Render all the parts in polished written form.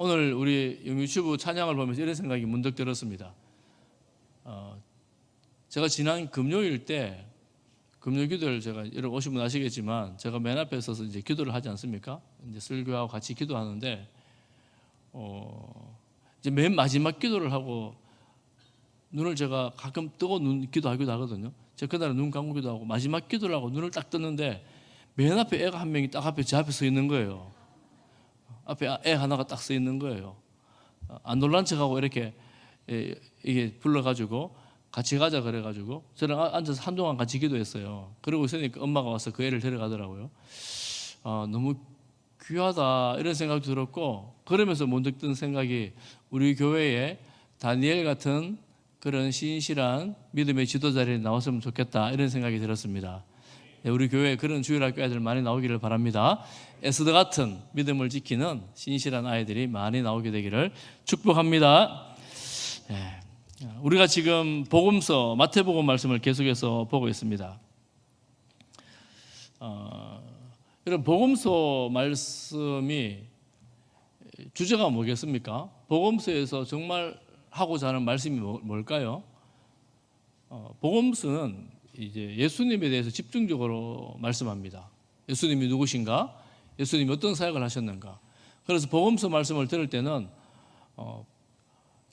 오늘 우리 유튜브 찬양을 보면서 이런 생각이 문득 들었습니다. 제가 지난 금요일 때 금요 기도를 제가 여러분 오신 분 아시겠지만 제가 맨 앞에 서서 이제 기도를 하지 않습니까? 이제 설교하고 같이 기도하는데 이제 맨 마지막 기도를 하고 눈을 제가 가끔 뜨고 기도하기도 하거든요. 제가 그날은 눈 감고 기도하고 마지막 기도를 하고 눈을 딱 떴는데 맨 앞에 애가 한 명이 딱 앞에 제 앞에 서 있는 거예요. 앞에 애 하나가 딱 서 있는 거예요. 안 놀란 척하고 이렇게 이게 불러가지고 같이 가자 그래가지고 저랑 앉아서 한동안 같이 기도했어요. 그러고 있으니까 엄마가 와서 그 애를 데려가더라고요. 너무 귀하다 이런 생각도 들었고, 그러면서 문득 든 생각이 우리 교회에 다니엘 같은 그런 신실한 믿음의 지도자들이 나왔으면 좋겠다 이런 생각이 들었습니다. 우리 교회에 그런 주일학교 아이들 많이 나오기를 바랍니다. 에스더 같은 믿음을 지키는 신실한 아이들이 많이 나오게 되기를 축복합니다. 우리가 지금 복음서 마태복음 말씀을 계속해서 보고 있습니다. 이런 복음서 말씀이 주제가 뭐겠습니까? 복음서에서 정말 하고자 하는 말씀이 뭘까요? 복음서는 이제 예수님에 대해서 집중적으로 말씀합니다. 예수님이 누구신가? 예수님이 어떤 사역을 하셨는가? 그래서 복음서 말씀을 들을 때는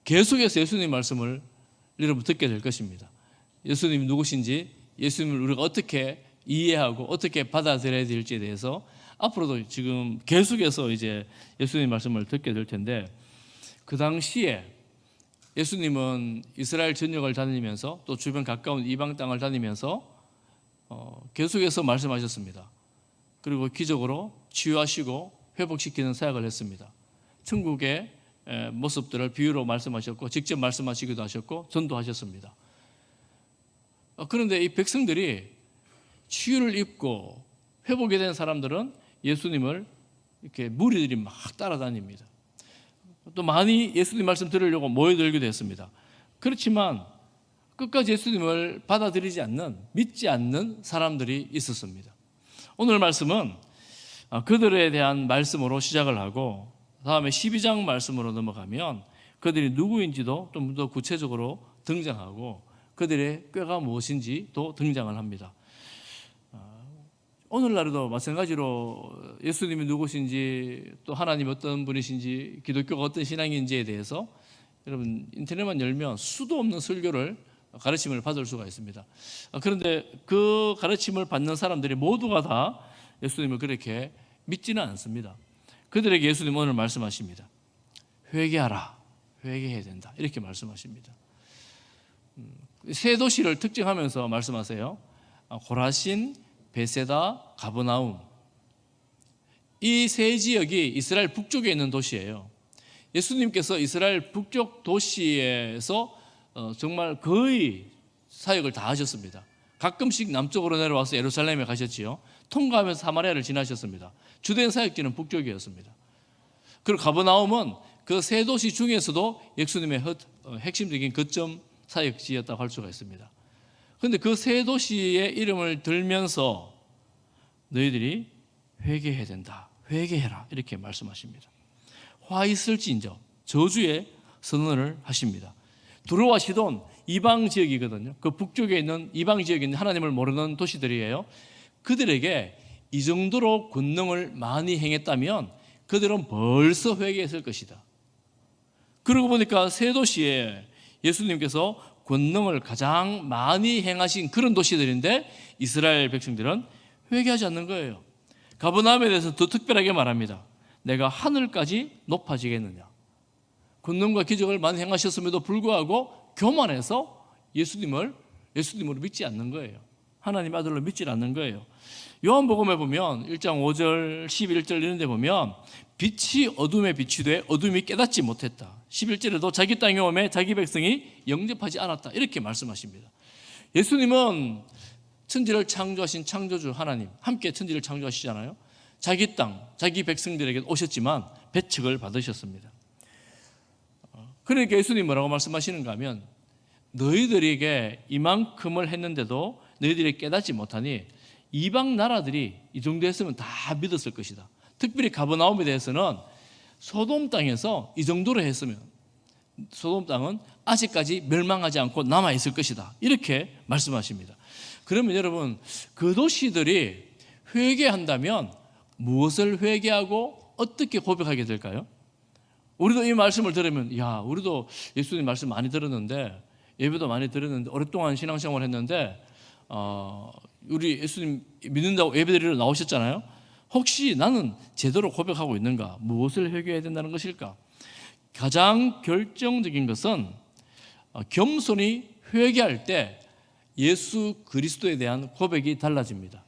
계속해서 예수님 말씀을 여러분 듣게 될 것입니다. 예수님이 누구신지, 예수님을 우리가 어떻게 이해하고 어떻게 받아들여야 될지에 대해서 앞으로도 지금 계속해서 이제 예수님 말씀을 듣게 될 텐데, 그 당시에 예수님은 이스라엘 전역을 다니면서 또 주변 가까운 이방 땅을 다니면서 계속해서 말씀하셨습니다. 그리고 기적으로 치유하시고 회복시키는 사역을 했습니다. 천국의 모습들을 비유로 말씀하셨고 직접 말씀하시기도 하셨고 전도하셨습니다. 그런데 이 백성들이 치유를 입고 회복이 된 사람들은 예수님을 이렇게 무리들이 막 따라다닙니다. 또 많이 예수님 말씀 들으려고 모여들기도 했습니다. 그렇지만 끝까지 예수님을 받아들이지 않는, 믿지 않는 사람들이 있었습니다. 오늘 말씀은 그들에 대한 말씀으로 시작을 하고 다음에 12장 말씀으로 넘어가면 그들이 누구인지도 좀 더 구체적으로 등장하고 그들의 꾀가 무엇인지도 등장을 합니다. 오늘날에도 마찬가지로 예수님이 누구신지 또 하나님이 어떤 분이신지 기독교가 어떤 신앙인지에 대해서 여러분 인터넷만 열면 수도 없는 설교를 가르침을 받을 수가 있습니다. 그런데 그 가르침을 받는 사람들이 모두가 다 예수님을 그렇게 믿지는 않습니다. 그들에게 예수님 오늘 말씀하십니다. 회개하라, 회개해야 된다 이렇게 말씀하십니다. 세 도시를 특징하면서 말씀하세요. 고라신, 베세다, 가버나움, 이 세 지역이 이스라엘 북쪽에 있는 도시예요. 예수님께서 이스라엘 북쪽 도시에서 정말 거의 사역을 다 하셨습니다. 가끔씩 남쪽으로 내려와서 예루살렘에 가셨지요. 통과하면서 사마리아를 지나셨습니다. 주된 사역지는 북쪽이었습니다. 그리고 가버나움은 그 세 도시 중에서도 예수님의 핵심적인 거점 사역지였다고 할 수가 있습니다. 그런데 그 세 도시의 이름을 들면서 너희들이 회개해야 된다, 회개해라 이렇게 말씀하십니다. 화 있을지인저 저주의 선언을 하십니다. 두로와 시돈 이방 지역이거든요. 그 북쪽에 있는 이방 지역에 있는 하나님을 모르는 도시들이에요. 그들에게 이 정도로 권능을 많이 행했다면 그들은 벌써 회개했을 것이다. 그러고 보니까 세 도시에 예수님께서 권능을 가장 많이 행하신 그런 도시들인데 이스라엘 백성들은 회개하지 않는 거예요. 가버나움에 대해서 더 특별하게 말합니다. 내가 하늘까지 높아지겠느냐. 권능과 기적을 많이 행하셨음에도 불구하고 교만해서 예수님을 믿지 않는 거예요. 하나님 아들로 믿지 않는 거예요. 요한복음에 보면 1장 5절 11절 이런 데 보면 빛이 어둠에 비추되 어둠이 깨닫지 못했다. 11절에도 자기 땅에 오매 자기 백성이 영접하지 않았다 이렇게 말씀하십니다. 예수님은 천지를 창조하신 창조주 하나님, 함께 천지를 창조하시잖아요. 자기 땅, 자기 백성들에게 오셨지만 배척을 받으셨습니다. 그러니까 예수님 뭐라고 말씀하시는가 하면 너희들에게 이만큼을 했는데도 너희들이 깨닫지 못하니 이방 나라들이 이 정도 했으면 다 믿었을 것이다. 특별히 가버나움에 대해서는 소돔 땅에서 이 정도로 했으면 소돔 땅은 아직까지 멸망하지 않고 남아 있을 것이다. 이렇게 말씀하십니다. 그러면 여러분, 그 도시들이 회개한다면 무엇을 회개하고 어떻게 고백하게 될까요? 우리도 이 말씀을 들으면, 야, 우리도 예수님 말씀 많이 들었는데, 예배도 많이 들었는데, 오랫동안 신앙생활을 했는데, 우리 예수님 믿는다고 예배드리러 나오셨잖아요. 혹시 나는 제대로 고백하고 있는가? 무엇을 회개해야 된다는 것일까? 가장 결정적인 것은 겸손히 회개할 때 예수 그리스도에 대한 고백이 달라집니다.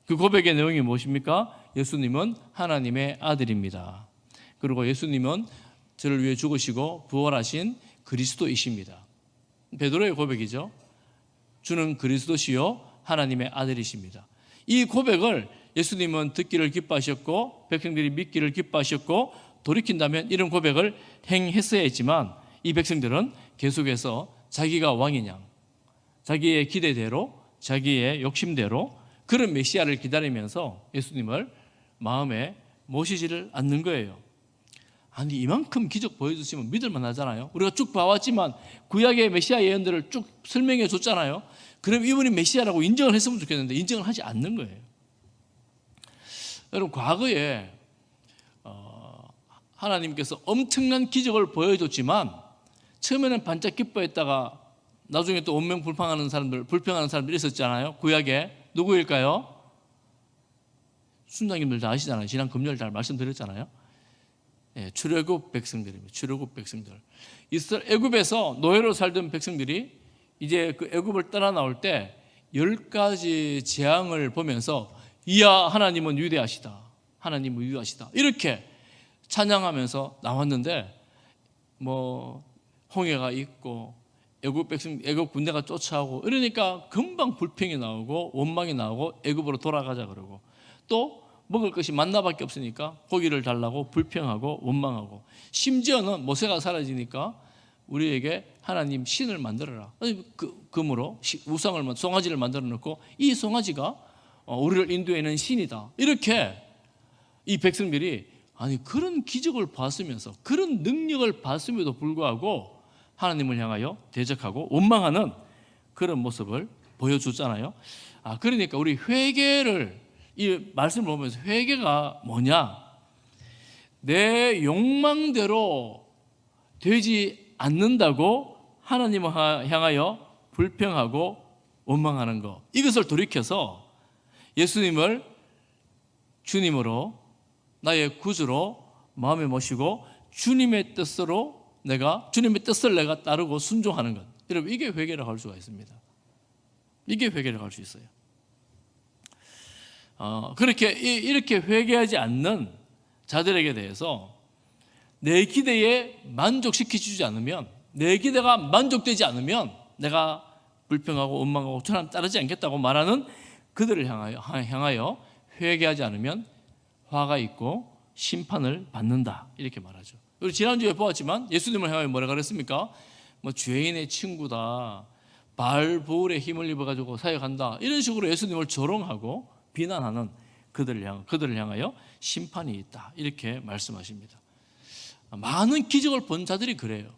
그 고백의 내용이 무엇입니까? 예수님은 하나님의 아들입니다. 그리고 예수님은 저를 위해 죽으시고 부활하신 그리스도이십니다. 베드로의 고백이죠. 주는 그리스도시요 하나님의 아들이십니다. 이 고백을 예수님은 듣기를 기뻐하셨고 백성들이 믿기를 기뻐하셨고 돌이킨다면 이런 고백을 행했어야 했지만 이 백성들은 계속해서 자기가 왕인 양, 자기의 기대대로, 자기의 욕심대로 그런 메시아를 기다리면서 예수님을 마음에 모시지를 않는 거예요. 아니, 이만큼 기적 보여주시면 믿을만 하잖아요. 우리가 쭉 봐왔지만 구약의 메시아 예언들을 쭉 설명해 줬잖아요. 그럼 이분이 메시아라고 인정을 했으면 좋겠는데 인정을 하지 않는 거예요. 여러분, 과거에 하나님께서 엄청난 기적을 보여줬지만 처음에는 반짝 기뻐했다가 나중에 또 원명 불평하는 사람들이 있었잖아요. 구약에 누구일까요? 순장님들 다 아시잖아요. 지난 금요일 잘 말씀드렸잖아요. 출애굽 백성들입니다. 출애굽 백성들. 애굽에서 노예로 살던 백성들이 이제 그 애굽을 떠나 나올 때 10가지 재앙을 보면서 이야 하나님은 위대하시다. 하나님은 위대하시다. 이렇게 찬양하면서 나왔는데 홍해가 있고 애굽 군대가 쫓아오고 이러니까 금방 불평이 나오고 원망이 나오고 애굽으로 돌아가자 그러고 또 먹을 것이 만나밖에 없으니까 고기를 달라고 불평하고 원망하고 심지어는 모세가 사라지니까 우리에게 하나님 신을 만들어라. 금으로 우상을 송아지를 만들어 놓고 이 송아지가 우리를 인도하는 신이다. 이렇게 이 백성들이 아니 그런 기적을 봤으면서 그런 능력을 봤음에도 불구하고 하나님을 향하여 대적하고 원망하는 그런 모습을 보여줬잖아요. 그러니까 우리 회개를 이 말씀을 보면서 회개가 뭐냐? 내 욕망대로 되지 않는다고 하나님을 향하여 불평하고 원망하는 것. 이것을 돌이켜서 예수님을 주님으로 나의 구주로 마음에 모시고 주님의 뜻을 내가 따르고 순종하는 것. 여러분, 이게 회개라고 할 수가 있습니다. 이게 회개라고 할 수 있어요. 이렇게 회개하지 않는 자들에게 대해서 내 기대에 만족시키지 않으면, 내 기대가 만족되지 않으면 내가 불평하고 원망하고 저는 따르지 않겠다고 말하는 그들을 향하여 회개하지 않으면 화가 있고 심판을 받는다. 이렇게 말하죠. 우리 지난주에 보았지만 예수님을 향하여 뭐라 그랬습니까? 죄인의 친구다. 바알보울의 힘을 입어가지고 사역한다. 이런 식으로 예수님을 조롱하고 비난하는 그들을 향하여 심판이 있다. 이렇게 말씀하십니다. 많은 기적을 본 자들이 그래요.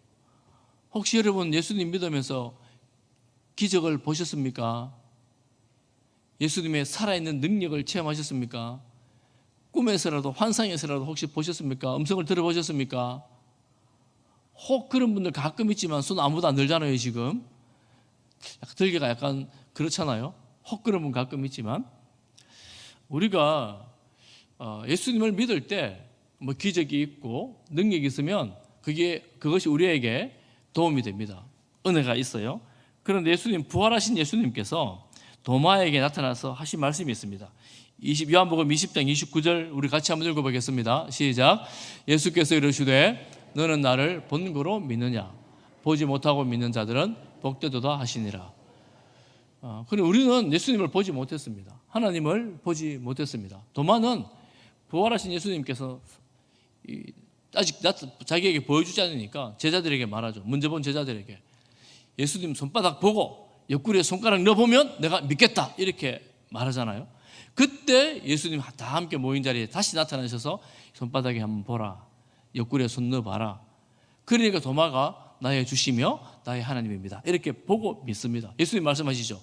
혹시 여러분 예수님 믿으면서 기적을 보셨습니까? 예수님의 살아있는 능력을 체험하셨습니까? 꿈에서라도 환상에서라도 혹시 보셨습니까? 음성을 들어보셨습니까? 혹 그런 분들 가끔 있지만 손 아무도 안 들잖아요. 지금 들기가 약간 그렇잖아요. 혹 그런 분 가끔 있지만 우리가 예수님을 믿을 때 기적이 있고 능력이 있으면 그것이 우리에게 도움이 됩니다. 은혜가 있어요. 그런데 부활하신 예수님께서 도마에게 나타나서 하신 말씀이 있습니다. 요한복음 20장 29절 우리 같이 한번 읽어보겠습니다. 시작. 예수께서 이르시되 너는 나를 본고로 믿느냐? 보지 못하고 믿는 자들은 복되도다 하시니라. 그런데 우리는 예수님을 보지 못했습니다. 하나님을 보지 못했습니다. 도마는 부활하신 예수님께서 아직 자기에게 보여주지 않으니까 제자들에게 말하죠. 문제 본 제자들에게 예수님 손바닥 보고 옆구리에 손가락 넣어보면 내가 믿겠다 이렇게 말하잖아요. 그때 예수님 다 함께 모인 자리에 다시 나타나셔서 손바닥에 한번 보라. 옆구리에 손 넣어봐라. 그러니까 도마가 나의 주시며 나의 하나님입니다. 이렇게 보고 믿습니다. 예수님 말씀하시죠.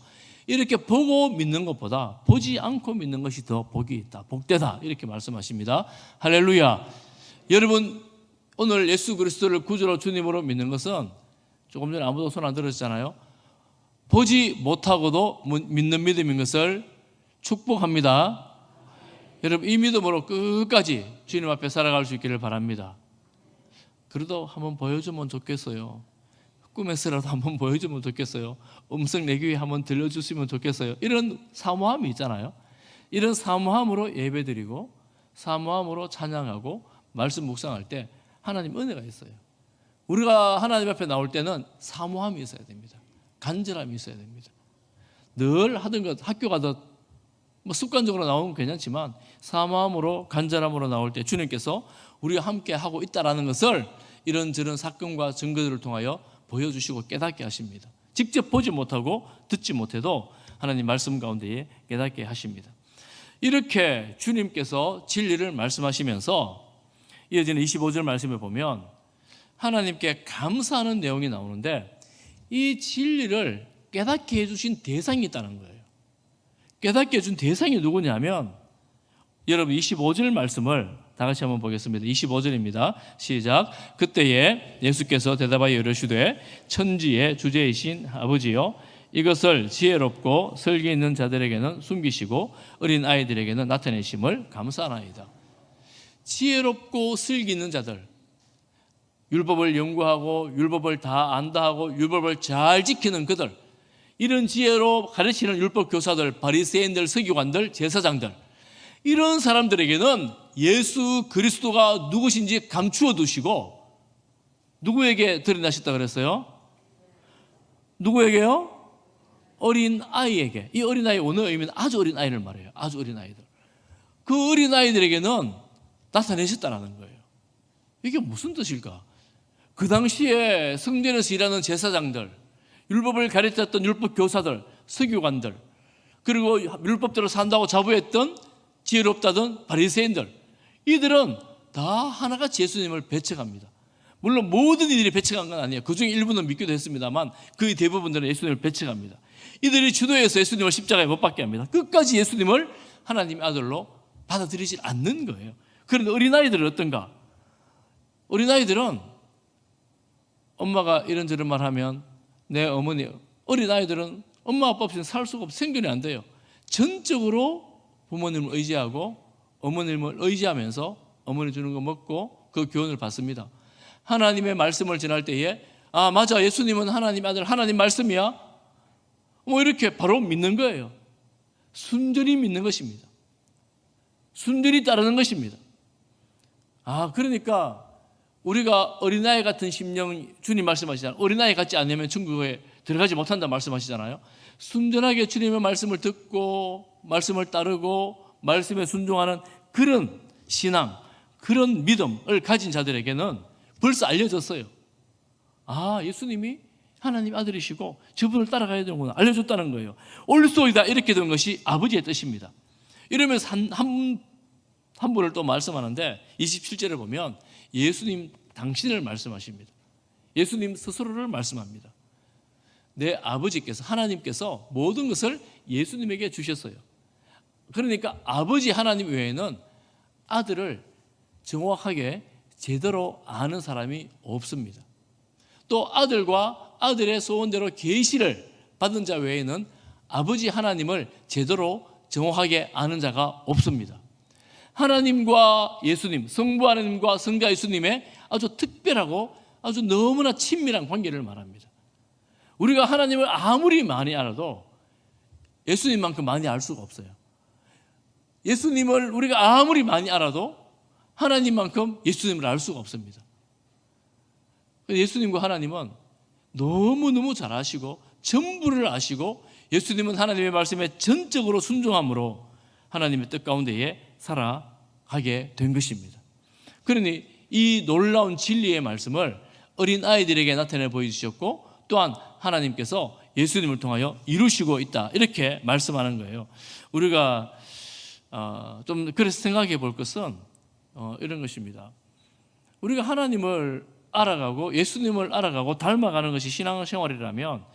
이렇게 보고 믿는 것보다 보지 않고 믿는 것이 더 복이 있다, 복되다, 이렇게 말씀하십니다. 할렐루야. 여러분, 오늘 예수 그리스도를 구주로 주님으로 믿는 것은 조금 전에 아무도 손 안 들었잖아요. 보지 못하고도 믿는 믿음인 것을 축복합니다. 여러분, 이 믿음으로 끝까지 주님 앞에 살아갈 수 있기를 바랍니다. 그래도 한번 보여주면 좋겠어요. 꿈에서라도 한번 보여주면 좋겠어요. 음성 내 귀에 한번 들려주시면 좋겠어요. 이런 사모함이 있잖아요. 이런 사모함으로 예배드리고 사모함으로 찬양하고 말씀 묵상할 때 하나님 은혜가 있어요. 우리가 하나님 앞에 나올 때는 사모함이 있어야 됩니다. 간절함이 있어야 됩니다. 늘 하던 것, 학교 가도 뭐 습관적으로 나오면 괜찮지만 사모함으로 간절함으로 나올 때 주님께서 우리가 함께 하고 있다라는 것을 이런저런 사건과 증거들을 통하여 보여주시고 깨닫게 하십니다. 직접 보지 못하고 듣지 못해도 하나님 말씀 가운데에 깨닫게 하십니다. 이렇게 주님께서 진리를 말씀하시면서 이어지는 25절 말씀에 보면 하나님께 감사하는 내용이 나오는데 이 진리를 깨닫게 해주신 대상이 있다는 거예요. 깨닫게 해준 대상이 누구냐면 여러분 25절 말씀을 다 같이 한번 보겠습니다. 25절입니다. 시작. 그때에 예수께서 대답하여 이르시되 천지의 주제이신 아버지여 이것을 지혜롭고 설계 있는 자들에게는 숨기시고 어린 아이들에게는 나타내심을 감사하나이다. 지혜롭고 설계 있는 자들, 율법을 연구하고 율법을 다 안다 하고 율법을 잘 지키는 그들, 이런 지혜로 가르치는 율법 교사들, 바리새인들, 서기관들, 제사장들, 이런 사람들에게는 예수 그리스도가 누구신지 감추어 두시고 누구에게 드러나셨다 그랬어요? 누구에게요? 어린 아이에게. 이 어린 아이 오늘 의미는 아주 어린 아이를 말해요. 아주 어린 아이들. 그 어린 아이들에게는 나타내셨다라는 거예요. 이게 무슨 뜻일까? 그 당시에 성전에서 일하는 제사장들, 율법을 가르쳤던 율법 교사들, 서기관들, 그리고 율법대로 산다고 자부했던 지혜롭다던 바리새인들, 이들은 다 하나같이 예수님을 배척합니다. 물론 모든 이들이 배척한 건 아니에요. 그중에 일부는 믿기도 했습니다만 거의 대부분들은 예수님을 배척합니다. 이들이 주도해서 예수님을 십자가에 못 박게 합니다. 끝까지 예수님을 하나님의 아들로 받아들이지 않는 거예요. 그런데 어린아이들은 어떤가? 어린아이들은 엄마가 이런저런 말하면 내 어머니, 어린아이들은 엄마 아빠 없이는 살 수가 없어. 생존이 안 돼요. 전적으로 부모님을 의지하고 어머님을 의지하면서 어머니 주는 거 먹고 그 교훈을 받습니다. 하나님의 말씀을 전할 때에 아 맞아, 예수님은 하나님 아들, 하나님 말씀이야, 뭐 이렇게 바로 믿는 거예요. 순전히 믿는 것입니다. 순전히 따르는 것입니다. 아 그러니까 우리가 어린아이 같은 심령, 주님 말씀하시잖아요. 어린아이 같지 않으면 천국에 들어가지 못한다 말씀하시잖아요. 순전하게 주님의 말씀을 듣고 말씀을 따르고 말씀에 순종하는 그런 신앙, 그런 믿음을 가진 자들에게는 벌써 알려졌어요. 아 예수님이 하나님 아들이시고 저분을 따라가야 되는구나 알려줬다는 거예요. 올소이다 이렇게 된 것이 아버지의 뜻입니다. 이러면서 한 분을 또 말씀하는데 27절을 보면 예수님 당신을 말씀하십니다. 예수님 스스로를 말씀합니다. 내 아버지께서, 하나님께서 모든 것을 예수님에게 주셨어요. 그러니까 아버지 하나님 외에는 아들을 정확하게 제대로 아는 사람이 없습니다. 또 아들과 아들의 소원대로 계시를 받은 자 외에는 아버지 하나님을 제대로 정확하게 아는 자가 없습니다. 하나님과 예수님, 성부 하나님과 성자 예수님의 아주 특별하고 아주 너무나 친밀한 관계를 말합니다. 우리가 하나님을 아무리 많이 알아도 예수님만큼 많이 알 수가 없어요. 예수님을 우리가 아무리 많이 알아도 하나님만큼 예수님을 알 수가 없습니다. 예수님과 하나님은 너무너무 잘 아시고 전부를 아시고 예수님은 하나님의 말씀에 전적으로 순종함으로 하나님의 뜻 가운데에 살아가게 된 것입니다. 그러니 이 놀라운 진리의 말씀을 어린 아이들에게 나타내 보여주셨고 또한 하나님께서 예수님을 통하여 이루시고 있다 이렇게 말씀하는 거예요. 우리가 좀 그래서 생각해 볼 것은 이런 것입니다. 우리가 하나님을 알아가고 예수님을 알아가고 닮아가는 것이 신앙생활이라면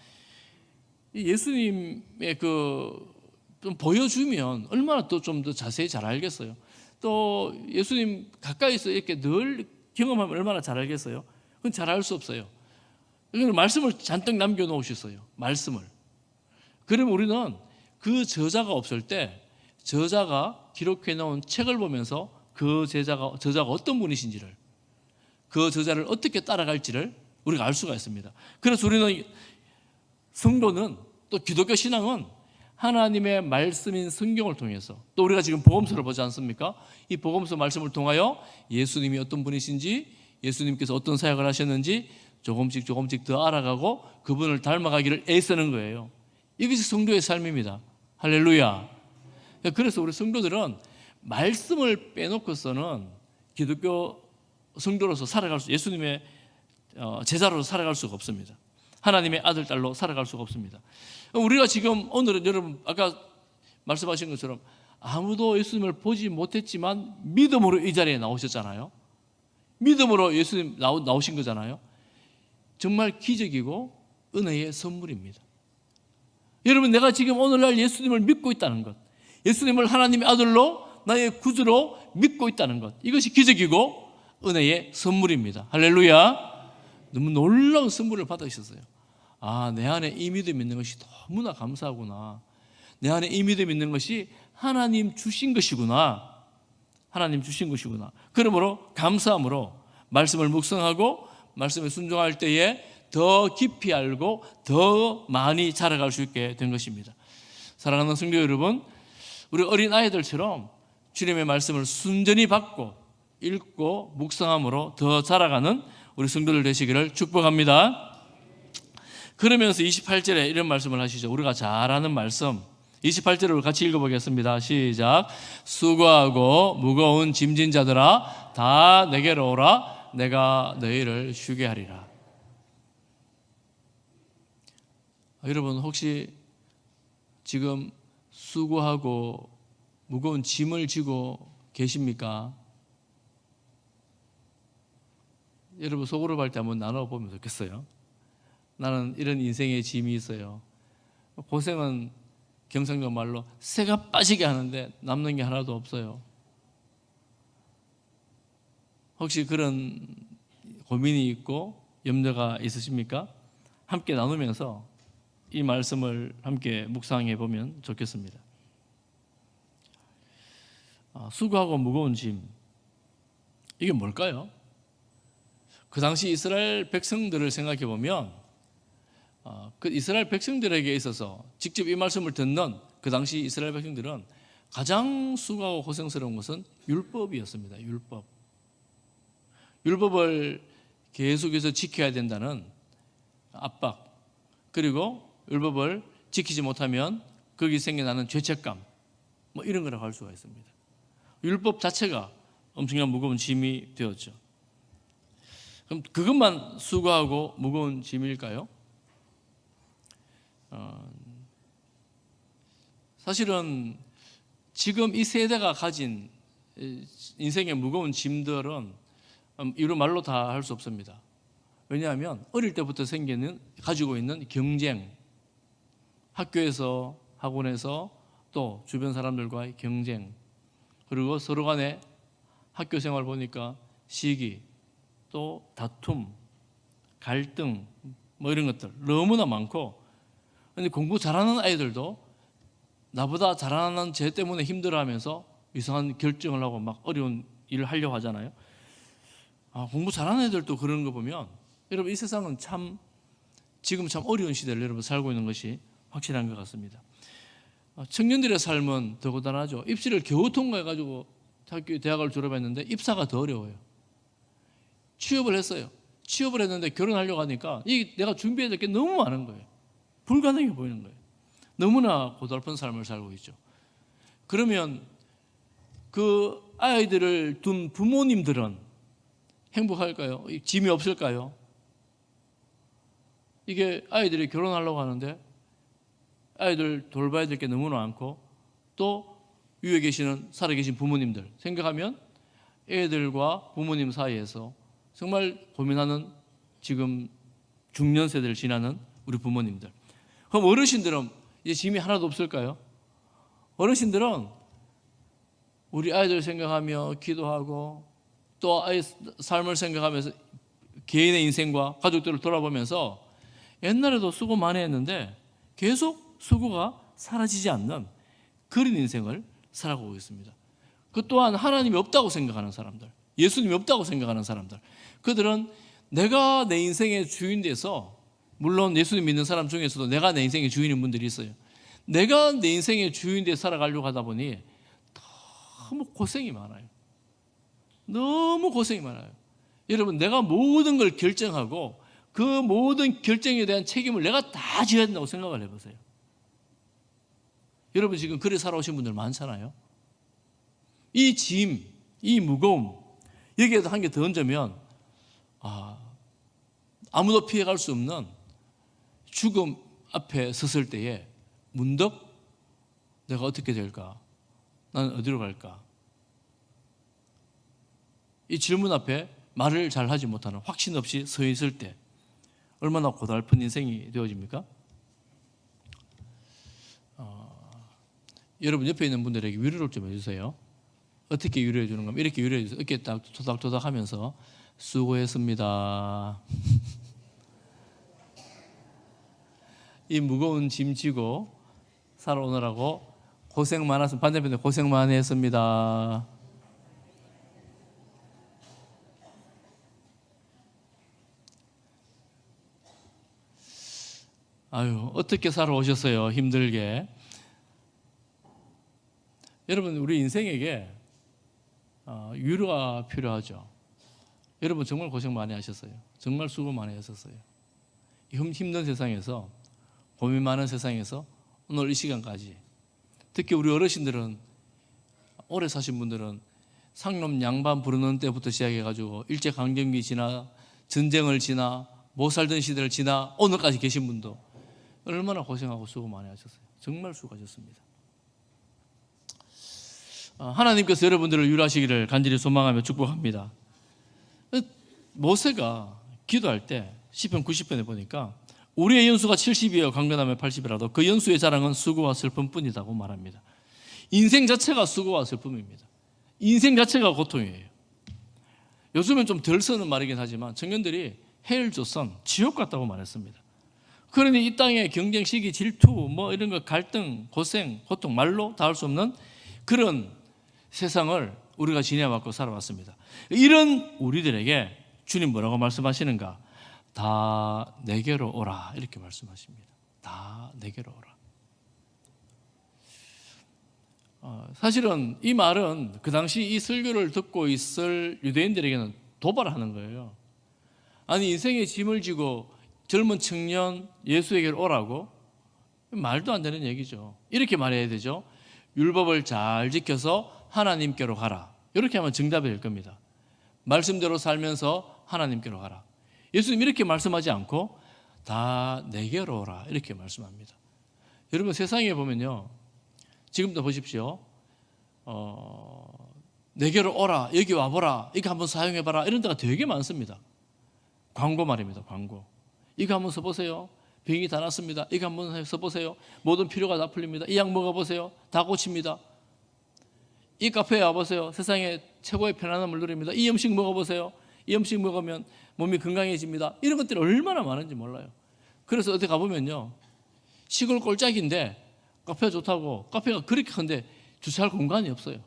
이 예수님의 좀 보여주면 얼마나 또 좀 더 자세히 잘 알겠어요. 또 예수님 가까이서 이렇게 늘 경험하면 얼마나 잘 알겠어요. 그건 잘 알 수 없어요. 그러니까 말씀을 잔뜩 남겨놓으셨어요. 말씀을. 그러면 우리는 그 저자가 없을 때 저자가 기록해 놓은 책을 보면서 그 저자가 어떤 분이신지를, 그 저자를 어떻게 따라갈지를 우리가 알 수가 있습니다. 그래서 우리는 성도는, 또 기독교 신앙은 하나님의 말씀인 성경을 통해서, 또 우리가 지금 복음서를 보지 않습니까? 이 복음서 말씀을 통하여 예수님이 어떤 분이신지, 예수님께서 어떤 사역을 하셨는지 조금씩 더 알아가고 그분을 닮아가기를 애쓰는 거예요. 이것이 성도의 삶입니다. 할렐루야. 그래서 우리 성도들은 말씀을 빼놓고서는 기독교 성도로서 예수님의 제자로서 살아갈 수가 없습니다. 하나님의 아들, 딸로 살아갈 수가 없습니다. 우리가 지금 오늘은 여러분 아까 말씀하신 것처럼 아무도 예수님을 보지 못했지만 믿음으로 이 자리에 나오셨잖아요. 믿음으로 예수님 나오신 거잖아요. 정말 기적이고 은혜의 선물입니다. 여러분, 내가 지금 오늘날 예수님을 믿고 있다는 것, 예수님을 하나님의 아들로 나의 구주로 믿고 있다는 것, 이것이 기적이고 은혜의 선물입니다. 할렐루야. 너무 놀라운 선물을 받으셨어요. 내 안에 이 믿음 있는 것이 너무나 감사하구나. 내 안에 이 믿음 있는 것이 하나님 주신 것이구나. 하나님 주신 것이구나. 그러므로 감사함으로 말씀을 묵상하고 말씀에 순종할 때에 더 깊이 알고 더 많이 자라갈 수 있게 된 것입니다. 사랑하는 성도 여러분, 우리 어린 아이들처럼 주님의 말씀을 순전히 받고 읽고 묵상함으로 더 자라가는 우리 성도들 되시기를 축복합니다. 그러면서 28절에 이런 말씀을 하시죠. 우리가 잘 아는 말씀 28절을 같이 읽어보겠습니다. 시작. 수고하고 무거운 짐진 자들아 다 내게로 오라. 내가 너희를 쉬게 하리라. 여러분, 혹시 지금 수고하고 무거운 짐을 지고 계십니까? 여러분 속으로 볼 때 한번 나눠보면 좋겠어요. 나는 이런 인생의 짐이 있어요. 고생은 경상도 말로 새가 빠지게 하는데 남는 게 하나도 없어요. 혹시 그런 고민이 있고 염려가 있으십니까? 함께 나누면서 이 말씀을 함께 묵상해 보면 좋겠습니다. 수고하고 무거운 짐, 이게 뭘까요? 그 당시 이스라엘 백성들을 생각해 보면 그 이스라엘 백성들에게 있어서 직접 이 말씀을 듣는 그 당시 이스라엘 백성들은 가장 수고하고 고생스러운 것은 율법이었습니다. 율법을 계속해서 지켜야 된다는 압박, 그리고 율법을 지키지 못하면 거기 생겨나는 죄책감, 이런 거라고 할 수가 있습니다. 율법 자체가 엄청난 무거운 짐이 되었죠. 그럼 그것만 수고하고 무거운 짐일까요? 사실은 지금 이 세대가 가진 인생의 무거운 짐들은 이루 말로 다 할 수 없습니다. 왜냐하면 어릴 때부터 가지고 있는 경쟁, 학교에서, 학원에서, 또 주변 사람들과의 경쟁, 그리고 서로 간에 학교 생활 보니까 시기, 또 다툼, 갈등, 이런 것들 너무나 많고, 근데 공부 잘하는 아이들도 나보다 잘하는 쟤 때문에 힘들어하면서 이상한 결정을 하고 막 어려운 일을 하려고 하잖아요. 공부 잘하는 애들도 그러는 거 보면 여러분, 이 세상은 지금 참 어려운 시대를 여러분 살고 있는 것이 확실한 것 같습니다. 청년들의 삶은 더 고단하죠. 입시를 겨우 통과해가지고 대학을 졸업했는데 입사가 더 어려워요. 취업을 했어요. 취업을 했는데 결혼하려고 하니까 내가 준비해야 될 게 너무 많은 거예요. 불가능해 보이는 거예요. 너무나 고달픈 삶을 살고 있죠. 그러면 그 아이들을 둔 부모님들은 행복할까요? 짐이 없을까요? 이게 아이들이 결혼하려고 하는데 아이들 돌봐야 될 게 너무나 많고, 또 위에 살아 계신 부모님들 생각하면 애들과 부모님 사이에서 정말 고민하는 지금 중년 세대를 지나는 우리 부모님들. 그럼 어르신들은 이제 짐이 하나도 없을까요? 어르신들은 우리 아이들 생각하며 기도하고 또 아이 삶을 생각하면서 개인의 인생과 가족들을 돌아보면서 옛날에도 수고 많이 했는데 계속 수고가 사라지지 않는 그런 인생을 살아가고 있습니다. 그 또한 하나님이 없다고 생각하는 사람들, 예수님이 없다고 생각하는 사람들, 그들은 내가 내 인생의 주인 돼서, 물론 예수님 믿는 사람 중에서도 내가 내 인생의 주인인 분들이 있어요. 내가 내 인생의 주인 돼 살아가려고 하다 보니 너무 고생이 많아요. 너무 고생이 많아요. 여러분, 내가 모든 걸 결정하고 그 모든 결정에 대한 책임을 내가 다 져야 된다고 생각을 해보세요. 여러분 지금 그래 살아오신 분들 많잖아요. 이 짐, 이 무거움, 여기에도 한 개 더 얹으면 아무도 피해갈 수 없는 죽음 앞에 섰을 때에 문득 내가 어떻게 될까? 나는 어디로 갈까? 이 질문 앞에 말을 잘 하지 못하는, 확신 없이 서 있을 때 얼마나 고달픈 인생이 되어집니까? 여러분 옆에 있는 분들에게 위로를 좀 해주세요. 어떻게 위로해 주는 겁니까? 이렇게 위로해 주세요. 이렇게 딱 토닥토닥 하면서 수고했습니다. 이 무거운 짐 지고 살아오느라고 고생 많았습니다. 반대편에 고생 많이 했습니다. 아유, 어떻게 살아오셨어요? 힘들게. 여러분, 우리 인생에게 위로가 필요하죠. 여러분 정말 고생 많이 하셨어요. 정말 수고 많이 하셨어요. 힘든 세상에서, 고민 많은 세상에서 오늘 이 시간까지, 특히 우리 어르신들은, 오래 사신 분들은 상놈 양반 부르는 때부터 시작해가지고 일제강점기 지나 전쟁을 지나 못 살던 시대를 지나 오늘까지 계신 분도 얼마나 고생하고 수고 많이 하셨어요. 정말 수고하셨습니다. 하나님께서 여러분들을 위로하시기를 간절히 소망하며 축복합니다. 모세가 기도할 때 시편 90편에 보니까 우리의 연수가 70이요 강건하면 80이라도 그 연수의 자랑은 수고와 슬픔뿐이라고 말합니다. 인생 자체가 수고와 슬픔입니다. 인생 자체가 고통이에요. 요즘은 좀 덜 쓰는 말이긴 하지만 청년들이 헬 조선, 지옥 같다고 말했습니다. 그러니 이 땅의 경쟁, 시기, 질투, 뭐 이런 거, 갈등, 고생, 고통, 말로 다 할 수 없는 그런 세상을 우리가 지내왔고 살아왔습니다. 이런 우리들에게 주님 뭐라고 말씀하시는가? 다 내게로 오라, 이렇게 말씀하십니다. 다 내게로 오라. 사실은 이 말은 그 당시 이 설교를 듣고 있을 유대인들에게는 도발하는 거예요. 아니, 인생의 짐을 지고 젊은 청년 예수에게로 오라고? 말도 안 되는 얘기죠. 이렇게 말해야 되죠. 율법을 잘 지켜서 하나님께로 가라. 이렇게 하면 정답이 될 겁니다. 말씀대로 살면서 하나님께로 가라. 예수님 이렇게 말씀하지 않고 다 내게로 오라, 이렇게 말씀합니다. 여러분 세상에 보면요, 지금도 보십시오. 내게로 오라, 여기 와보라, 이거 한번 사용해봐라, 이런 데가 되게 많습니다. 광고 말입니다. 광고. 이거 한번 써보세요. 병이 다 낫습니다. 이거 한번 써보세요. 모든 필요가 다 풀립니다. 이 약 먹어보세요. 다 고칩니다. 이 카페에 와보세요. 세상에 최고의 편안함을 누립니다. 이 음식 먹어보세요. 이 음식 먹으면 몸이 건강해집니다. 이런 것들이 얼마나 많은지 몰라요. 그래서 어디 가보면요, 시골 꼴짝인데 카페가 좋다고, 카페가 그렇게 큰데 주차할 공간이 없어요.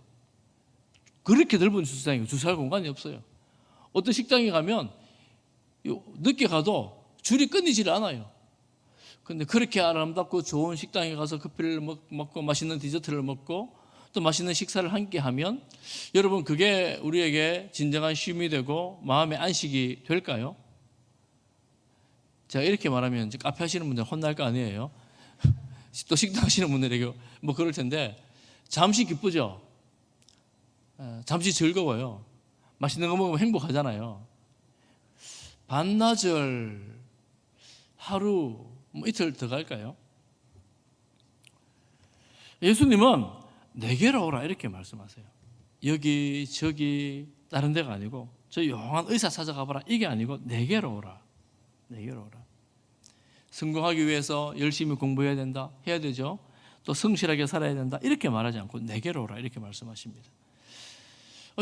그렇게 넓은 주차장이고 주차할 공간이 없어요. 어떤 식당에 가면 늦게 가도 줄이 끊이질 않아요. 근데 그렇게 아름답고 좋은 식당에 가서 커피를 먹고 맛있는 디저트를 먹고 또 맛있는 식사를 함께 하면 여러분 그게 우리에게 진정한 쉼이 되고 마음의 안식이 될까요? 제가 이렇게 말하면 이제 카페 하시는 분들 혼날 거 아니에요? 또 식당 하시는 분들에게 뭐 그럴 텐데, 잠시 기쁘죠? 잠시 즐거워요. 맛있는 거 먹으면 행복하잖아요. 반나절, 하루, 뭐 이틀 더 갈까요? 예수님은 내게로 오라, 이렇게 말씀하세요. 여기 저기 다른 데가 아니고 저 용한 의사 찾아가봐라 이게 아니고 내게로 오라. 내게로 오라. 성공하기 위해서 열심히 공부해야 된다. 해야 되죠. 또 성실하게 살아야 된다. 이렇게 말하지 않고 내게로 오라 이렇게 말씀하십니다.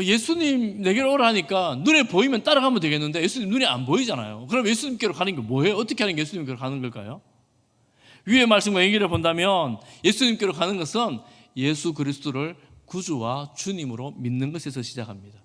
예수님 내게로 오라 하니까 눈에 보이면 따라가면 되겠는데 예수님 눈에 안 보이잖아요. 그럼 예수님께로 가는 게 뭐예요? 어떻게 하는 게 예수님께로 가는 걸까요? 위의 말씀과 연결해 본다면 예수님께로 가는 것은 예수 그리스도를 구주와 주님으로 믿는 것에서 시작합니다.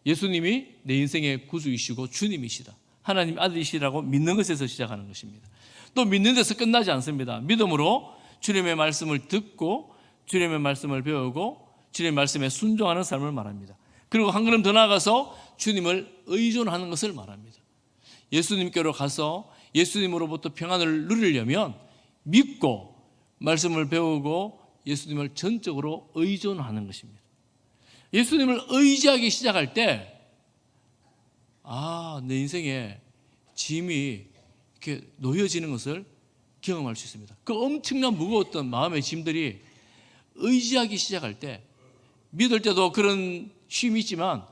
예수님이 내 인생의 구주이시고 주님이시다. 하나님 아들이시라고 믿는 것에서 시작하는 것입니다. 또 믿는 데서 끝나지 않습니다. 믿음으로 주님의 말씀을 듣고 주님의 말씀을 배우고 주님의 말씀에 순종하는 삶을 말합니다. 그리고 한 걸음 더 나아가서 주님을 의존하는 것을 말합니다. 예수님께로 가서 예수님으로부터 평안을 누리려면 믿고 말씀을 배우고 예수님을 전적으로 의존하는 것입니다. 예수님을 의지하기 시작할 때 내 인생에 짐이 이렇게 놓여지는 것을 경험할 수 있습니다. 그 엄청난 무거웠던 마음의 짐들이 의지하기 시작할 때 믿을 때도 그런 쉼이 있지만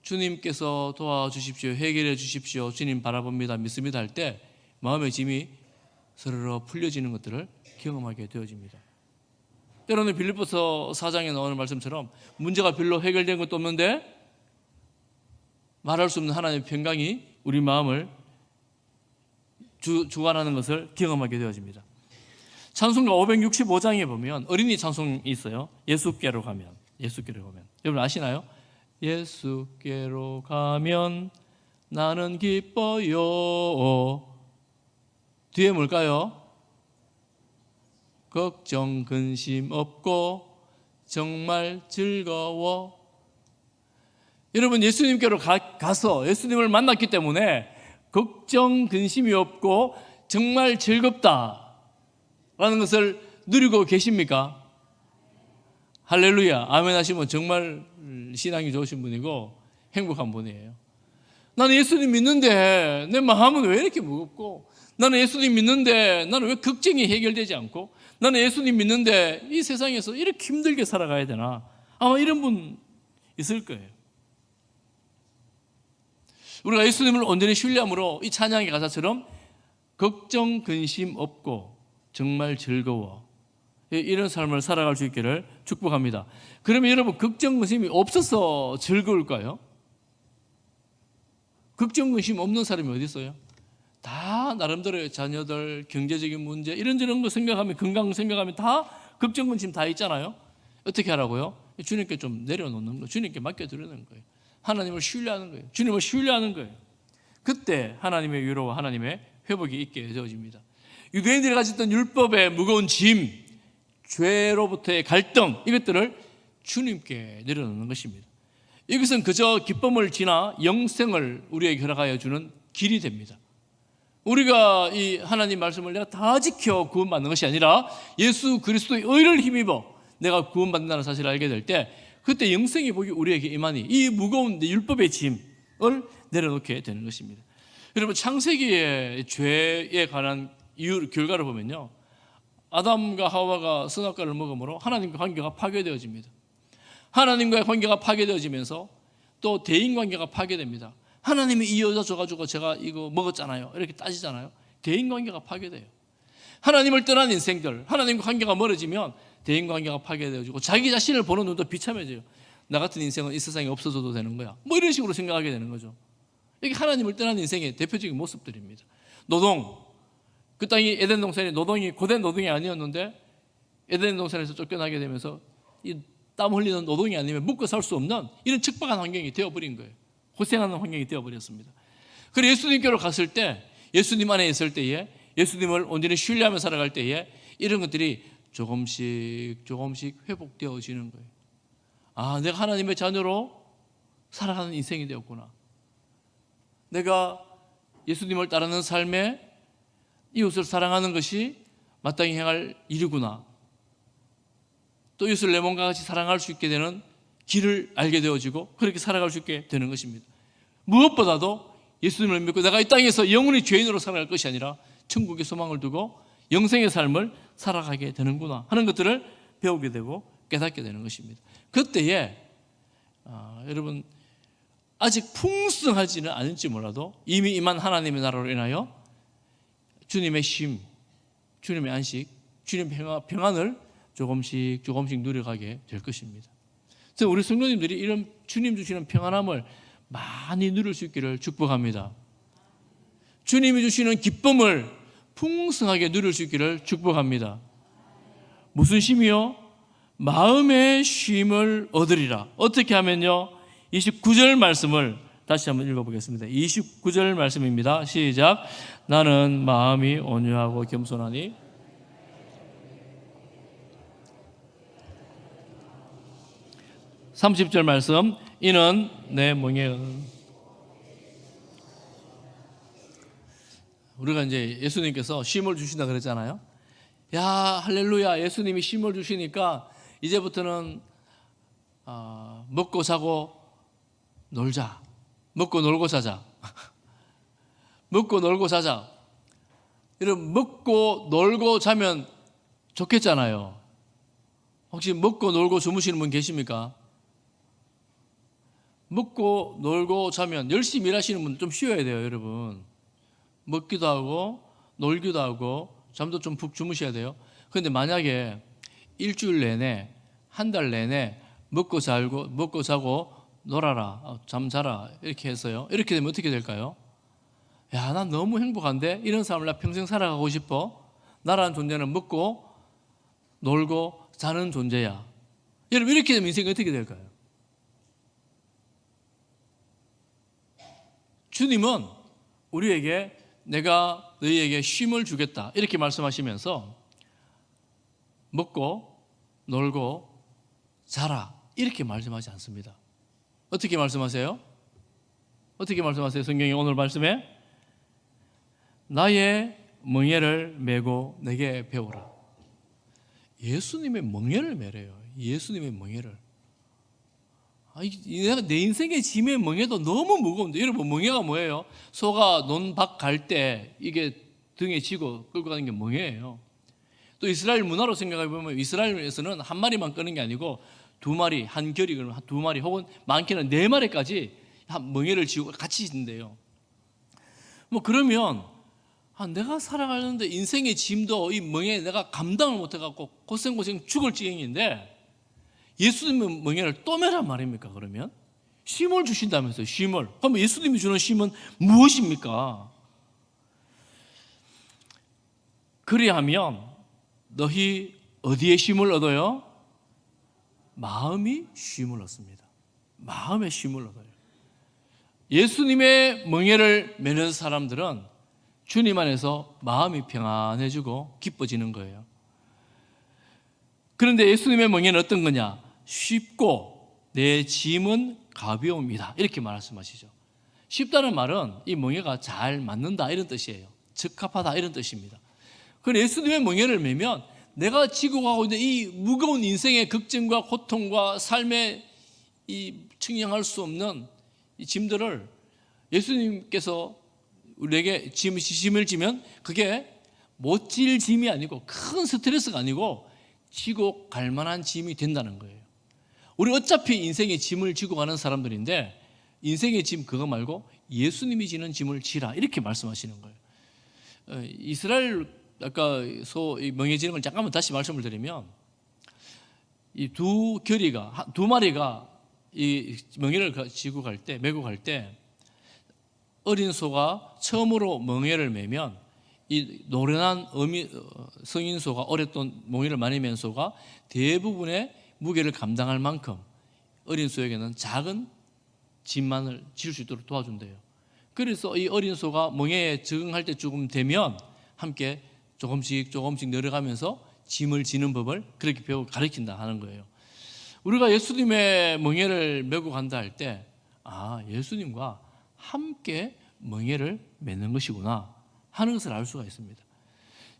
주님께서 도와주십시오, 해결해 주십시오, 주님 바라봅니다, 믿습니다 할 때 마음의 짐이 스르르 풀려지는 것들을 경험하게 되어집니다. 때로는 빌립보서 4장에 나오는 말씀처럼 문제가 별로 해결된 것도 없는데 말할 수 없는 하나님의 평강이 우리 마음을 주관하는 것을 경험하게 되어집니다. 찬송가 565장에 보면 어린이 찬송이 있어요. 예수께로 가면. 여러분 아시나요? 예수께로 가면 나는 기뻐요. 뒤에 뭘까요? 걱정 근심 없고 정말 즐거워. 여러분 예수님께로 가서 예수님을 만났기 때문에 걱정 근심이 없고 정말 즐겁다라는 것을 누리고 계십니까? 할렐루야 아멘 하시면 정말 신앙이 좋으신 분이고 행복한 분이에요. 나는 예수님 믿는데 내 마음은 왜 이렇게 무겁고, 나는 예수님 믿는데 나는 왜 걱정이 해결되지 않고, 나는 예수님 믿는데 이 세상에서 이렇게 힘들게 살아가야 되나. 아마 이런 분 있을 거예요. 우리가 예수님을 온전히 신뢰함으로 이 찬양의 가사처럼 걱정 근심 없고 정말 즐거워, 이런 삶을 살아갈 수 있기를 축복합니다. 그러면 여러분 걱정 근심이 없어서 즐거울까요? 걱정 근심 없는 사람이 어디 있어요? 다 나름대로의 자녀들, 경제적인 문제 이런저런 거 생각하면, 건강 생각하면 다 걱정 근심 다 있잖아요. 어떻게 하라고요? 주님께 좀 내려놓는 거예요. 주님께 맡겨드리는 거예요. 하나님을 신뢰하는 거예요. 주님을 신뢰하는 거예요. 그때 하나님의 위로와 하나님의 회복이 있게 되어집니다. 유대인들이 가졌던 율법의 무거운 짐, 죄로부터의 갈등, 이것들을 주님께 내려놓는 것입니다. 이것은 그저 기쁨을 지나 영생을 우리에게 허락하여 주는 길이 됩니다. 우리가 이 하나님 말씀을 내가 다 지켜 구원받는 것이 아니라 예수 그리스도의 의를 힘입어 내가 구원받는다는 사실을 알게 될 때 그때 영생의 복이 우리에게 임하니 이 무거운 율법의 짐을 내려놓게 되는 것입니다. 여러분 창세기의 죄에 관한 결과를 보면요, 아담과 하와가 선악과를 먹음으로 하나님과 관계가 파괴되어집니다. 하나님과의 관계가 파괴되어지면서 또 대인관계가 파괴됩니다. 하나님이 이 여자 줘가지고 제가 이거 먹었잖아요 이렇게 따지잖아요. 대인관계가 파괴돼요. 하나님을 떠난 인생들, 하나님과 관계가 멀어지면 대인관계가 파괴되어지고 자기 자신을 보는 눈도 비참해져요. 나 같은 인생은 이 세상에 없어져도 되는 거야, 뭐 이런 식으로 생각하게 되는 거죠. 이게 하나님을 떠난 인생의 대표적인 모습들입니다. 노동, 그 땅이 에덴 동산이 노동이 고된 노동이 아니었는데 에덴 동산에서 쫓겨나게 되면서 이 땀 흘리는 노동이 아니면 먹고 살 수 없는 이런 척박한 환경이 되어버린 거예요. 고생하는 환경이 되어버렸습니다. 그래서 예수님께로 갔을 때, 예수님 안에 있을 때에, 예수님을 온전히 신뢰하며 살아갈 때에 이런 것들이 조금씩 회복되어지는 거예요. 아, 내가 하나님의 자녀로 살아가는 인생이 되었구나. 내가 예수님을 따르는 삶에 이웃을 사랑하는 것이 마땅히 행할 일이구나. 또 이웃을 내 몸과 같이 사랑할 수 있게 되는 길을 알게 되어지고 그렇게 살아갈 수 있게 되는 것입니다. 무엇보다도 예수님을 믿고 내가 이 땅에서 영원히 죄인으로 살아갈 것이 아니라 천국의 소망을 두고 영생의 삶을 살아가게 되는구나 하는 것들을 배우게 되고 깨닫게 되는 것입니다. 그때에 여러분 아직 풍성하지는 않을지 몰라도 이미 임한 하나님의 나라로 인하여 주님의 쉼, 주님의 안식, 주님의 평안을 조금씩 누려가게 될 것입니다. 그래서 우리 성도님들이 이런 주님 주시는 평안함을 많이 누릴 수 있기를 축복합니다. 주님이 주시는 기쁨을 풍성하게 누릴 수 있기를 축복합니다. 무슨 쉼이요? 마음의 쉼을 얻으리라. 어떻게 하면요? 29절 말씀을 다시 한번 읽어보겠습니다. 29절 말씀입니다. 시작. 나는 마음이 온유하고 겸손하니 30절 말씀. 이는 내 멍에는 우리가 이제 예수님께서 쉼을 주신다 그랬잖아요. 야, 할렐루야. 예수님이 쉼을 주시니까 이제부터는 먹고 자고 놀자. 먹고 놀고 자자. 먹고 놀고 자자. 이런 먹고 놀고 자면 좋겠잖아요. 혹시 먹고 놀고 주무시는 분 계십니까? 먹고 놀고 자면 열심히 일하시는 분들 좀 쉬어야 돼요, 여러분. 먹기도 하고 놀기도 하고 잠도 좀 푹 주무셔야 돼요. 그런데 만약에 일주일 내내, 한 달 내내 먹고 자고 놀아라, 잠자라 이렇게 해서요. 이렇게 되면 어떻게 될까요? 야, 난 너무 행복한데? 이런 삶을 나 평생 살아가고 싶어. 나라는 존재는 먹고 놀고 자는 존재야. 여러분, 이렇게 되면 인생이 어떻게 될까요? 주님은 우리에게 내가 너희에게 쉼을 주겠다 이렇게 말씀하시면서 먹고 놀고 자라 이렇게 말씀하지 않습니다. 어떻게 말씀하세요? 어떻게 말씀하세요? 성경의 오늘 말씀에 나의 멍에를 메고 내게 배우라. 예수님의 멍에를 메래요. 예수님의 멍에를. 내가 내 인생의 짐의 멍에도 너무 무거운데, 여러분 멍에가 뭐예요? 소가 논밭 갈 때 이게 등에 지고 끌고 가는 게 멍에예요. 또 이스라엘 문화로 생각해 보면 이스라엘에서는 한 마리만 끄는 게 아니고 두 마리, 한 결이 그러면 두 마리 혹은 많게는 네 마리까지 한 멍에를 지고 같이 있는데요. 뭐 그러면 내가 살아가는데 인생의 짐도 이 멍에 내가 감당을 못해갖고 고생 죽을 지경인데 예수님의 멍에를 또 메란 말입니까? 그러면 쉼을 주신다면서요. 쉼을. 그럼 예수님이 주는 쉼은 무엇입니까? 그리하면 너희 어디에 쉼을 얻어요? 마음이 쉼을 얻습니다. 마음의 쉼을 얻어요. 예수님의 멍에를 메는 사람들은 주님 안에서 마음이 평안해지고 기뻐지는 거예요. 그런데 예수님의 멍에는 어떤 거냐? 쉽고 내 짐은 가벼움이다 이렇게 말씀하시죠. 쉽다는 말은 이 멍에가 잘 맞는다 이런 뜻이에요. 적합하다 이런 뜻입니다. 그런데 예수님의 멍에를 메면 내가 지고 가고 있는 이 무거운 인생의 걱정과 고통과 삶의 이 측량할 수 없는 이 짐들을 예수님께서 우리에게 짐을 지면 그게 못 질 짐이 아니고 큰 스트레스가 아니고 지고 갈 만한 짐이 된다는 거예요. 우리 어차피 인생의 짐을 지고 가는 사람들인데 인생의 짐 그거 말고 예수님이 지는 짐을 지라 이렇게 말씀하시는 거예요. 이스라엘 아까 멍에지는 걸 잠깐만 다시 말씀을 드리면 이 두 마리가 이 멍에를 지고 갈 때 메고 갈 때 어린 소가 처음으로 멍에를 메면 이 노련한 성인 소가 오랫동안 멍에를 많이 맨 소가 대부분의 무게를 감당할 만큼 어린 소에게는 작은 짐만을 질 수 있도록 도와준대요. 그래서 이 어린 소가 멍에에 적응할 때쯤 되면 함께 조금씩 내려가면서 짐을 지는 법을 그렇게 가르친다 하는 거예요. 우리가 예수님의 멍에를 메고 간다 할 때 예수님과 함께 멍에를 메는 것이구나 하는 것을 알 수가 있습니다.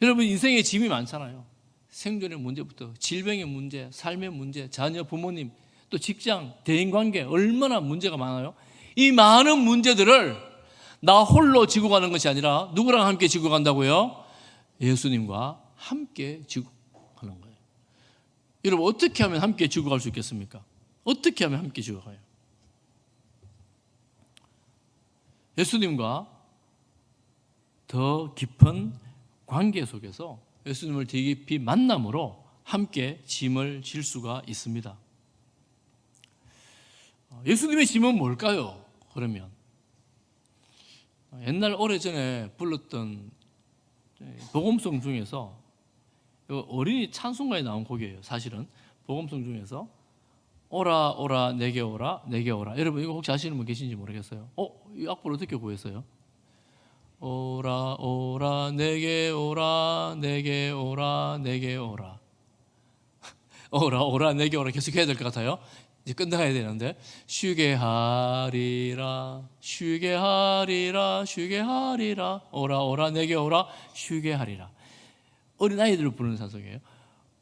여러분 인생에 짐이 많잖아요. 생존의 문제부터 질병의 문제, 삶의 문제, 자녀, 부모님, 또 직장, 대인관계 얼마나 문제가 많아요. 이 많은 문제들을 나 홀로 지고 가는 것이 아니라 누구랑 함께 지고 간다고요? 예수님과 함께 지고 가는 거예요. 여러분 어떻게 하면 함께 지고 갈 수 있겠습니까? 어떻게 하면 함께 지고 가요? 예수님과 더 깊은 관계 속에서 예수님을 더 깊이 만남으로 함께 짐을 질 수가 있습니다. 예수님의 짐은 뭘까요? 그러면 옛날 오래전에 불렀던 복음송 중에서 어린이 찬송가에 나온 곡이에요. 사실은 복음송 중에서 오라 오라 내게 오라 내게 오라. 여러분 이거 혹시 아시는 분 계신지 모르겠어요. 이 악보를 어떻게 구했어요? 오라 오라 내게 오라 내게 오라 내게 오라. 오라 오라 내게 오라 계속 해야 될 것 같아요. 이제 끝나가야 되는데 쉬게 하리라 쉬게 하리라 쉬게 하리라 오라 오라 내게 오라 쉬게 하리라. 어린아이들을 부르는 찬송이에요.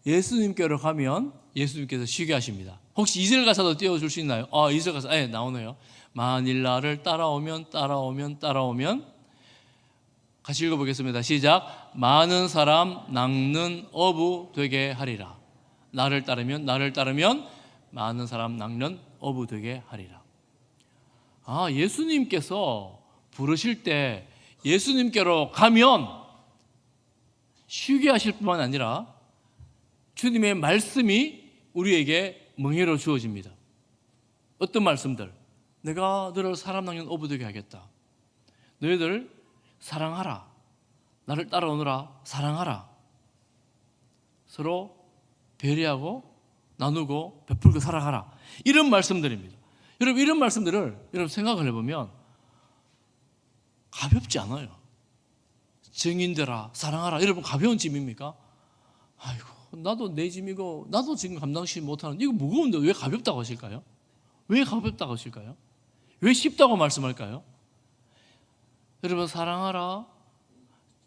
예수님께로 가면 예수님께서 쉬게 하십니다. 혹시 2절 가사도 띄워줄 수 있나요? 2절 가사 나오네요. 만일 나를 따라오면 같이 읽어보겠습니다. 시작. 많은 사람 낚는 어부 되게 하리라. 나를 따르면 많은 사람 낚는 어부 되게 하리라. 예수님께서 부르실 때 예수님께로 가면 쉬게 하실 뿐만 아니라 주님의 말씀이 우리에게 멍에로 주어집니다. 어떤 말씀들? 내가 너를 사람 낚는 어부 되게 하겠다. 너희들 사랑하라. 나를 따라오너라. 사랑하라. 서로 배려하고 나누고 베풀고 살아가라. 이런 말씀들입니다. 여러분 이런 말씀들을 여러분 생각을 해보면 가볍지 않아요. 증인되라, 사랑하라. 여러분 가벼운 짐입니까? 아이고 나도 내 짐이고 나도 지금 감당치 못하는 이거 무거운데 왜 가볍다고 하실까요? 왜 가볍다고 하실까요? 왜 쉽다고 말씀할까요? 여러분 사랑하라,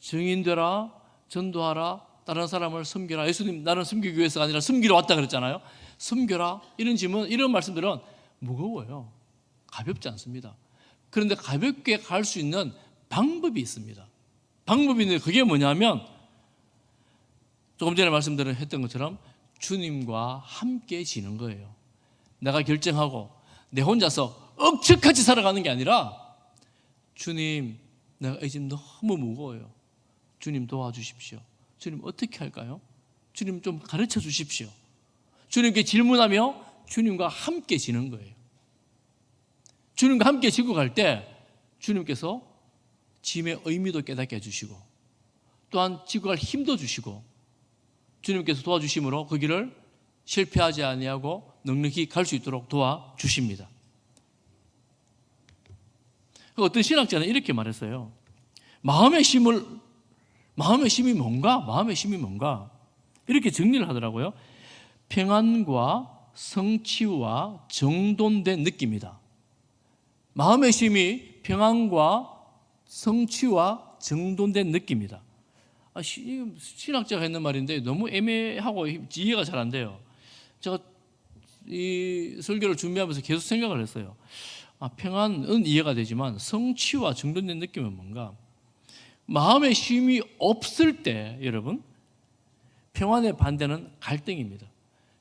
증인되라, 전도하라, 다른 사람을 섬겨라. 예수님 나는 섬기기 위해서가 아니라 섬기러 왔다 그랬잖아요. 섬겨라. 이런 질문, 이런 말씀들은 무거워요. 가볍지 않습니다. 그런데 가볍게 갈 수 있는 방법이 있습니다. 방법이 있는데 그게 뭐냐면 조금 전에 말씀드렸던 것처럼 주님과 함께 지는 거예요. 내가 결정하고 내 혼자서 억척같이 살아가는 게 아니라 주님 내가 이 짐 너무 무거워요. 주님 도와주십시오. 주님 어떻게 할까요? 주님 좀 가르쳐 주십시오. 주님께 질문하며 주님과 함께 지는 거예요. 주님과 함께 지고 갈 때 주님께서 짐의 의미도 깨닫게 해주시고 또한 지고 갈 힘도 주시고 주님께서 도와주심으로 그 길을 실패하지 아니하고 넉넉히 갈 수 있도록 도와주십니다. 어떤 신학자는 이렇게 말했어요. 마음의 힘이 뭔가? 마음의 힘이 뭔가? 이렇게 정리를 하더라고요. 평안과 성취와 정돈된 느낌이다. 마음의 힘이 평안과 성취와 정돈된 느낌이다. 신학자가 했는 말인데 너무 애매하고 이해가 잘 안 돼요. 제가 이 설교를 준비하면서 계속 생각을 했어요. 평안은 이해가 되지만 성취와 정돈된 느낌은 뭔가? 마음의 쉼이 없을 때 여러분 평안의 반대는 갈등입니다.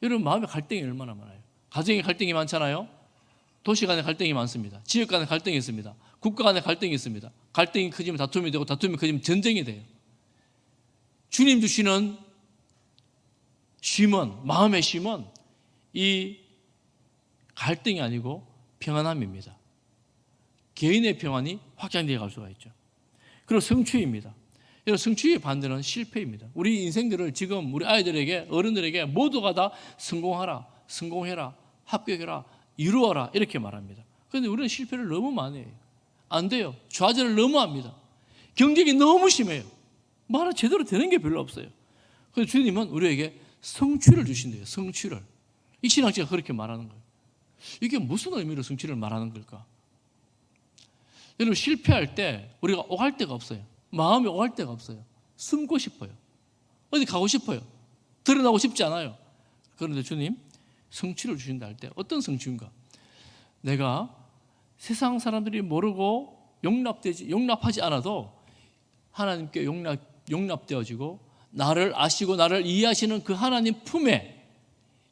여러분 마음에 갈등이 얼마나 많아요? 가정에 갈등이 많잖아요. 도시 간에 갈등이 많습니다. 지역 간에 갈등이 있습니다. 국가 간에 갈등이 있습니다. 갈등이 커지면 다툼이 되고 다툼이 커지면 전쟁이 돼요. 주님 주시는 쉼은, 마음의 쉼은 이 갈등이 아니고 평안함입니다. 개인의 평안이 확장되어 갈 수가 있죠. 그리고 성취입니다. 여러분 성취의 반대는 실패입니다. 우리 인생들을 지금 우리 아이들에게 어른들에게 모두가 다 성공하라, 성공해라, 합격해라, 이루어라 이렇게 말합니다. 그런데 우리는 실패를 너무 많이 해요. 안 돼요. 좌절을 너무 합니다. 경쟁이 너무 심해요. 말은 제대로 되는 게 별로 없어요. 그래서 주님은 우리에게 성취를 주신대요. 성취를. 이 신학자가 그렇게 말하는 거예요. 이게 무슨 의미로 성취를 말하는 걸까? 여러분 실패할 때 우리가 오갈 데가 없어요. 마음이 오갈 데가 없어요. 숨고 싶어요. 어디 가고 싶어요. 드러나고 싶지 않아요. 그런데 주님 성취를 주신다 할 때 어떤 성취인가? 내가 세상 사람들이 모르고 용납하지 않아도 하나님께 용납되어지고 나를 아시고 나를 이해하시는 그 하나님 품에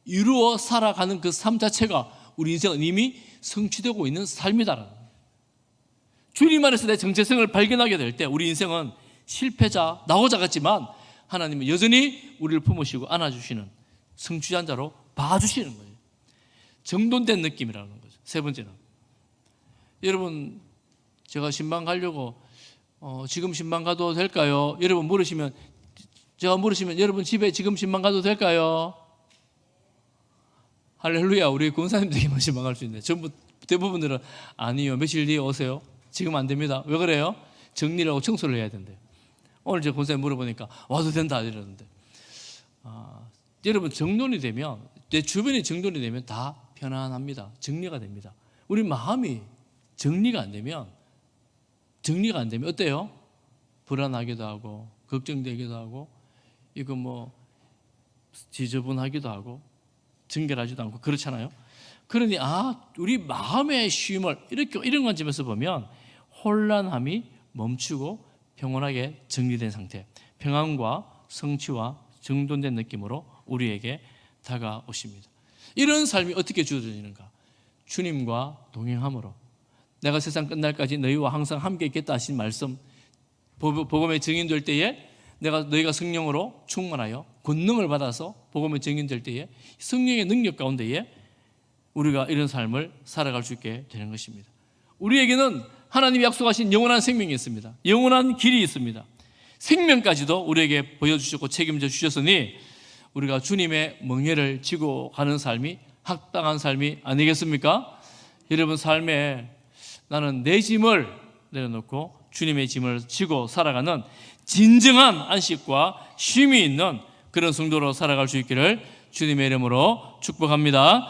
이루어 살아가는 그 삶 자체가 우리 인생은 이미 성취되고 있는 삶이다라는 거예요. 주님 안에서 내 정체성을 발견하게 될 때 우리 인생은 실패자, 나호자 같지만 하나님은 여전히 우리를 품으시고 안아주시는 성취한 자로 봐주시는 거예요. 정돈된 느낌이라는 거죠. 세 번째는, 여러분 제가 신방 가려고 지금 신방 가도 될까요? 여러분 물으시면, 제가 물으시면 여러분 집에 지금 신방 가도 될까요? 할렐루야. 우리 권사님들에게만 신방 갈 수 있네. 전부 대부분들은 아니요, 며칠 뒤에 오세요. 지금 안 됩니다. 왜 그래요? 정리를 하고 청소를 해야 된대. 오늘 제가 권사님 물어보니까 와도 된다 이러는데, 여러분 정돈이 되면, 내 주변이 정돈이 되면 다 편안합니다. 정리가 됩니다. 우리 마음이 정리가 안 되면 어때요? 불안하기도 하고 걱정되기도 하고 이거 뭐 지저분하기도 하고 정결하지도 않고 그렇잖아요. 그러니 우리 마음의 쉼을 이런 관점에서 보면 혼란함이 멈추고 평온하게 정리된 상태, 평안과 성취와 정돈된 느낌으로 우리에게 다가오십니다. 이런 삶이 어떻게 주어지는가? 주님과 동행함으로. 내가 세상 끝날까지 너희와 항상 함께 있겠다 하신 말씀, 복음의 증인될 때에 너희가 성령으로 충만하여 권능을 받아서 복음의 증인될 때에 성령의 능력 가운데에 우리가 이런 삶을 살아갈 수 있게 되는 것입니다. 우리에게는 하나님이 약속하신 영원한 생명이 있습니다. 영원한 길이 있습니다. 생명까지도 우리에게 보여주셨고 책임져 주셨으니 우리가 주님의 멍에를 지고 가는 삶이 합당한 삶이 아니겠습니까? 여러분 삶에 나는 내 짐을 내려놓고 주님의 짐을 지고 살아가는 진정한 안식과 쉼이 있는 그런 성도로 살아갈 수 있기를 주님의 이름으로 축복합니다.